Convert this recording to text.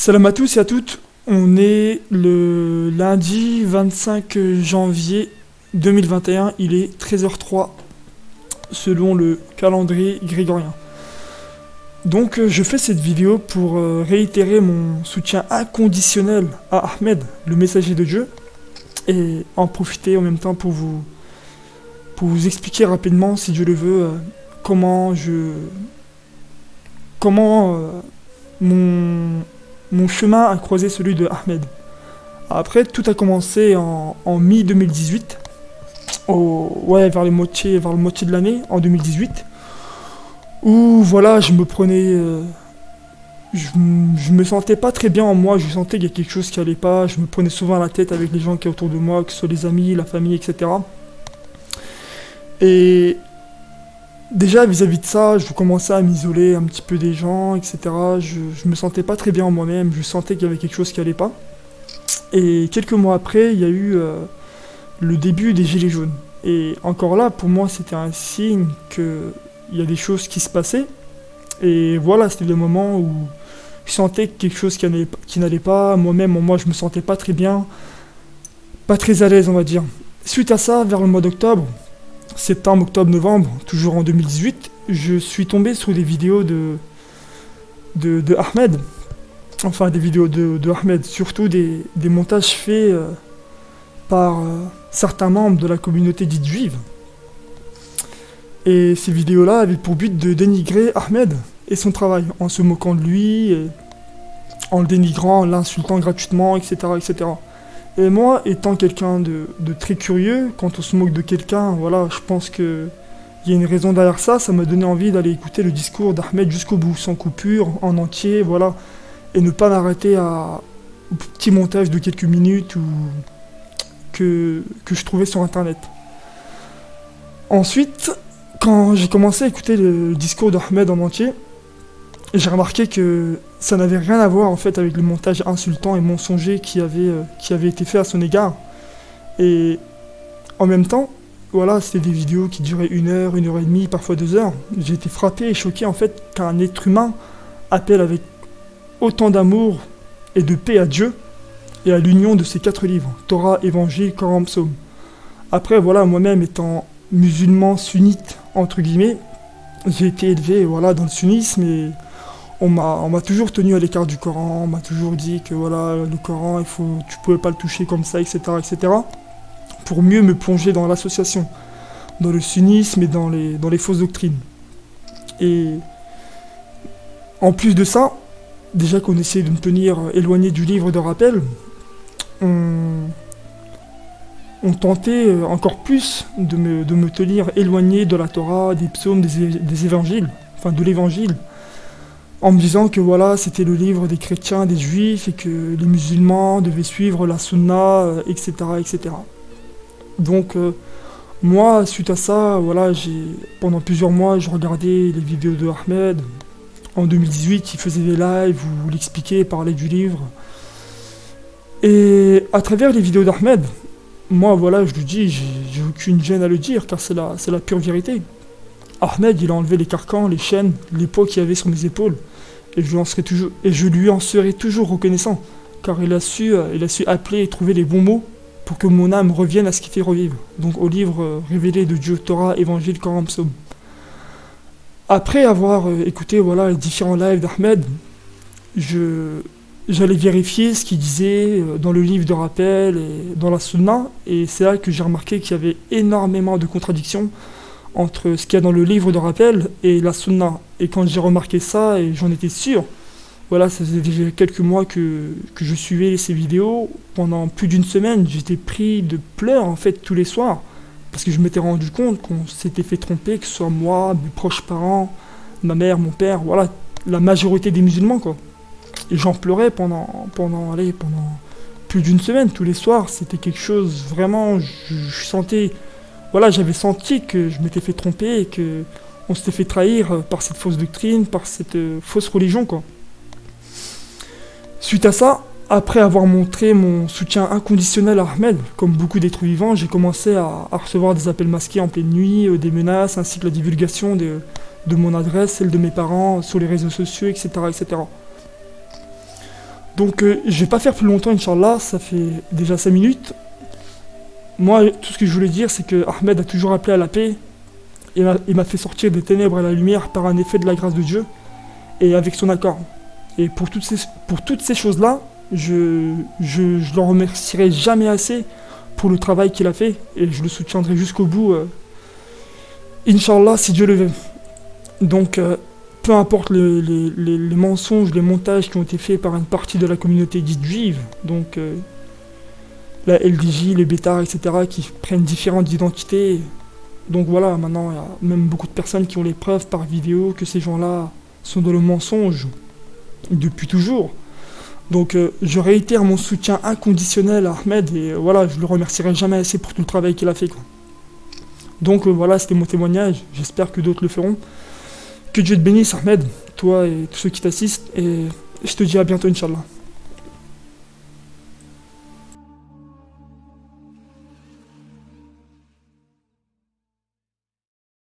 Salam à tous et à toutes, on est le lundi 25 janvier 2021, il est 13h03 selon le calendrier grégorien. Donc je fais cette vidéo pour réitérer mon soutien inconditionnel à Ahmed, le messager de Dieu, et en profiter en même temps pour vous expliquer rapidement, si Dieu le veut, comment mon chemin a croisé celui de Ahmed. Après, tout a commencé en mi-2018, vers le moitié de l'année, en 2018, où voilà, je me sentais pas très bien en moi, je sentais qu'il y a quelque chose qui allait pas, je me prenais souvent la tête avec les gens qui étaient autour de moi, que ce soit les amis, la famille, etc. Et déjà vis-à-vis de ça, je commençais à m'isoler un petit peu des gens, etc. Je me sentais pas très bien en moi-même, je sentais qu'il y avait quelque chose qui allait pas. Et quelques mois après, il y a eu le début des Gilets jaunes. Et encore là, pour moi, c'était un signe qu'il y a des choses qui se passaient. Et voilà, c'était le moment où je sentais quelque chose qui n'allait pas. Moi-même, en moi, je me sentais pas très bien, pas très à l'aise, on va dire. Suite à ça, vers le mois d'octobre, septembre, octobre, novembre, toujours en 2018, je suis tombé sur des vidéos de Ahmed. Enfin, des vidéos de Ahmed, surtout des montages faits par certains membres de la communauté dite juive. Et ces vidéos-là avaient pour but de dénigrer Ahmed et son travail, en se moquant de lui, et en le dénigrant, en l'insultant gratuitement, etc., etc. Et moi, étant quelqu'un de très curieux, quand on se moque de quelqu'un, voilà, je pense qu'il y a une raison derrière ça, ça m'a donné envie d'aller écouter le discours d'Ahmed jusqu'au bout, sans coupure, en entier, voilà, et ne pas m'arrêter au petit montage de quelques minutes que je trouvais sur internet. Ensuite, quand j'ai commencé à écouter le discours d'Ahmed en entier, j'ai remarqué que ça n'avait rien à voir en fait avec le montage insultant et mensonger qui avait été fait à son égard. Et en même temps, voilà, c'était des vidéos qui duraient 1 heure, 1 heure et demie, parfois 2 heures. J'ai été frappé et choqué en fait qu'un être humain appelle avec autant d'amour et de paix à Dieu et à l'union de ces 4 livres, Torah, Évangile, Coran, Psaume. Après, voilà, moi-même étant musulman sunnite, entre guillemets, j'ai été élevé voilà, dans le sunnisme et on m'a toujours tenu à l'écart du Coran, on m'a toujours dit que voilà, le Coran, tu pouvais pas le toucher comme ça, etc., etc., pour mieux me plonger dans l'association, dans le sunnisme et dans les fausses doctrines. Et en plus de ça, déjà qu'on essayait de me tenir éloigné du livre de rappel, on tentait encore plus de me tenir éloigné de la Torah, des psaumes, des évangiles, enfin de l'évangile, en me disant que voilà, c'était le livre des chrétiens, des juifs, et que les musulmans devaient suivre la sunna, etc., etc. Donc, moi, suite à ça, voilà, pendant plusieurs mois, je regardais les vidéos de Ahmed. En 2018, il faisait des lives où il expliquait, parlait du livre. Et à travers les vidéos d'Ahmed, moi, voilà, je lui dis, j'ai aucune gêne à le dire, car c'est la pure vérité. Ahmed, il a enlevé les carcans, les chaînes, les poids qu'il y avait sur mes épaules, et je lui en serai toujours reconnaissant, car il a su appeler et trouver les bons mots pour que mon âme revienne à ce qui fait revivre, donc au livre révélé de Dieu, Torah, Évangile, Coran, Psaume. Après avoir écouté voilà, les différents lives d'Ahmed, j'allais vérifier ce qu'il disait dans le livre de rappel et dans la sunna, et c'est là que j'ai remarqué qu'il y avait énormément de contradictions entre ce qu'il y a dans le livre de rappel et la sunna. Et quand j'ai remarqué ça, et j'en étais sûr, voilà, ça faisait déjà quelques mois que je suivais ces vidéos, pendant plus d'1 semaine, j'étais pris de pleurs en fait tous les soirs, parce que je m'étais rendu compte qu'on s'était fait tromper, que ce soit moi, mes proches parents, ma mère, mon père, voilà, la majorité des musulmans, quoi. Et j'en pleurais pendant plus d'1 semaine, tous les soirs, c'était quelque chose, vraiment, je sentais, voilà, j'avais senti que je m'étais fait tromper et que on s'était fait trahir par cette fausse doctrine, par cette fausse religion, quoi. Suite à ça, après avoir montré mon soutien inconditionnel à Ahmed, comme beaucoup d'êtres vivants, j'ai commencé à recevoir des appels masqués en pleine nuit, des menaces, ainsi que la divulgation de mon adresse, celle de mes parents, sur les réseaux sociaux, etc., etc. Donc je vais pas faire plus longtemps, Inch'Allah, ça fait déjà 5 minutes. Moi, tout ce que je voulais dire, c'est que Ahmed a toujours appelé à la paix. Il m'a fait sortir des ténèbres à la lumière par un effet de la grâce de Dieu et avec son accord. Et pour toutes ces choses-là, je le remercierai jamais assez pour le travail qu'il a fait et je le soutiendrai jusqu'au bout, Inch'Allah, si Dieu le veut. Donc, peu importe les mensonges, les montages qui ont été faits par une partie de la communauté dite juive, donc la LDJ, les bêtards, etc., qui prennent différentes identités. Donc voilà, maintenant il y a même beaucoup de personnes qui ont les preuves par vidéo que ces gens-là sont dans le mensonge depuis toujours. Donc je réitère mon soutien inconditionnel à Ahmed et voilà, je le remercierai jamais assez pour tout le travail qu'il a fait, quoi. Donc voilà, c'était mon témoignage, j'espère que d'autres le feront. Que Dieu te bénisse Ahmed, toi et tous ceux qui t'assistent, et je te dis à bientôt Inch'Allah.